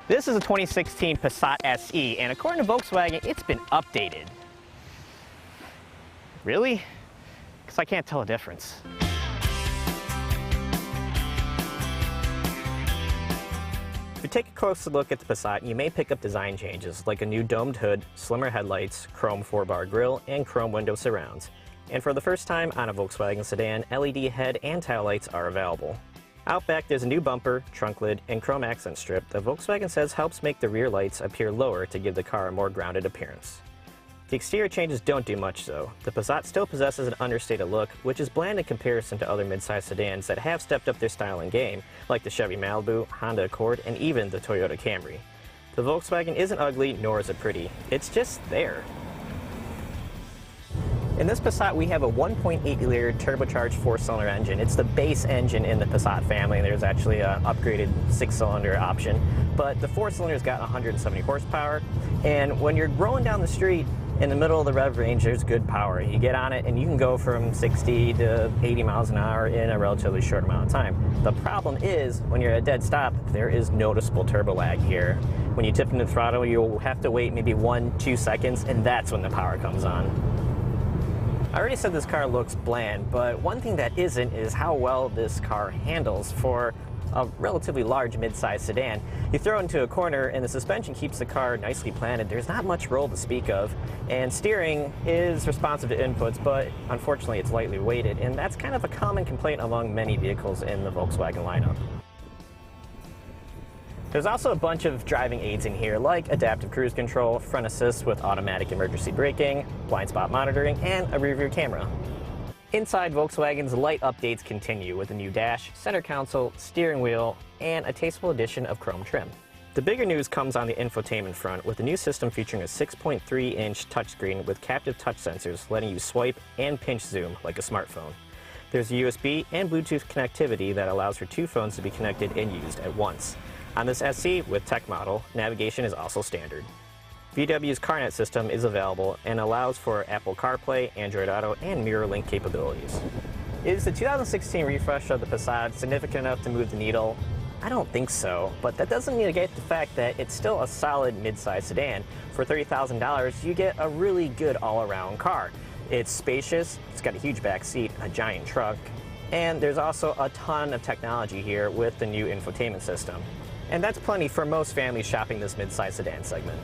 This is a 2016 Passat SE, and according to Volkswagen, it's been updated. Really? Because I can't tell a difference. If you take a closer look at the Passat, you may pick up design changes like a new domed hood, slimmer headlights, chrome 4-bar grille, and chrome window surrounds. And for the first time on a Volkswagen sedan, LED head and tail lights are available. Out back, there's a new bumper, trunk lid, and chrome accent strip that Volkswagen says helps make the rear lights appear lower to give the car a more grounded appearance. The exterior changes don't do much though. The Passat still possesses an understated look, which is bland in comparison to other midsize sedans that have stepped up their style and game, like the Chevy Malibu, Honda Accord, and even the Toyota Camry. The Volkswagen isn't ugly, nor is it pretty. It's just there. In this Passat, we have a 1.8-liter turbocharged 4-cylinder engine. It's the base engine in the Passat family, and there's actually an upgraded 6-cylinder option. But the 4-cylinder's got 170 horsepower, and when you're rolling down the street in the middle of the rev range, there's good power. You get on it, and you can go from 60 to 80 miles an hour in a relatively short amount of time. The problem is, when you're at a dead stop, there is noticeable turbo lag here. When you tip into the throttle, you'll have to wait maybe 1-2 seconds, and that's when the power comes on. I already said this car looks bland, but one thing that isn't is how well this car handles for a relatively large mid-size sedan. You throw it into a corner and the suspension keeps the car nicely planted. There's not much roll to speak of, and steering is responsive to inputs, but unfortunately it's lightly weighted, and that's kind of a common complaint among many vehicles in the Volkswagen lineup. There's also a bunch of driving aids in here, like adaptive cruise control, front assist with automatic emergency braking, blind spot monitoring, and a rear view camera. Inside, Volkswagen's light updates continue with a new dash, center console, steering wheel, and a tasteful addition of chrome trim. The bigger news comes on the infotainment front, with the new system featuring a 6.3-inch touchscreen with captive touch sensors letting you swipe and pinch zoom like a smartphone. There's USB and Bluetooth connectivity that allows for 2 phones to be connected and used at once. On this SE with Tech model, navigation is also standard. VW's CarNet system is available and allows for Apple CarPlay, Android Auto, and MirrorLink capabilities. Is the 2016 refresh of the Passat significant enough to move the needle? I don't think so, but that doesn't negate the fact that it's still a solid mid-size sedan. For $30,000, you get a really good all-around car. It's spacious, it's got a huge back seat, a giant trunk, and there's also a ton of technology here with the new infotainment system. And that's plenty for most families shopping this mid-size sedan segment.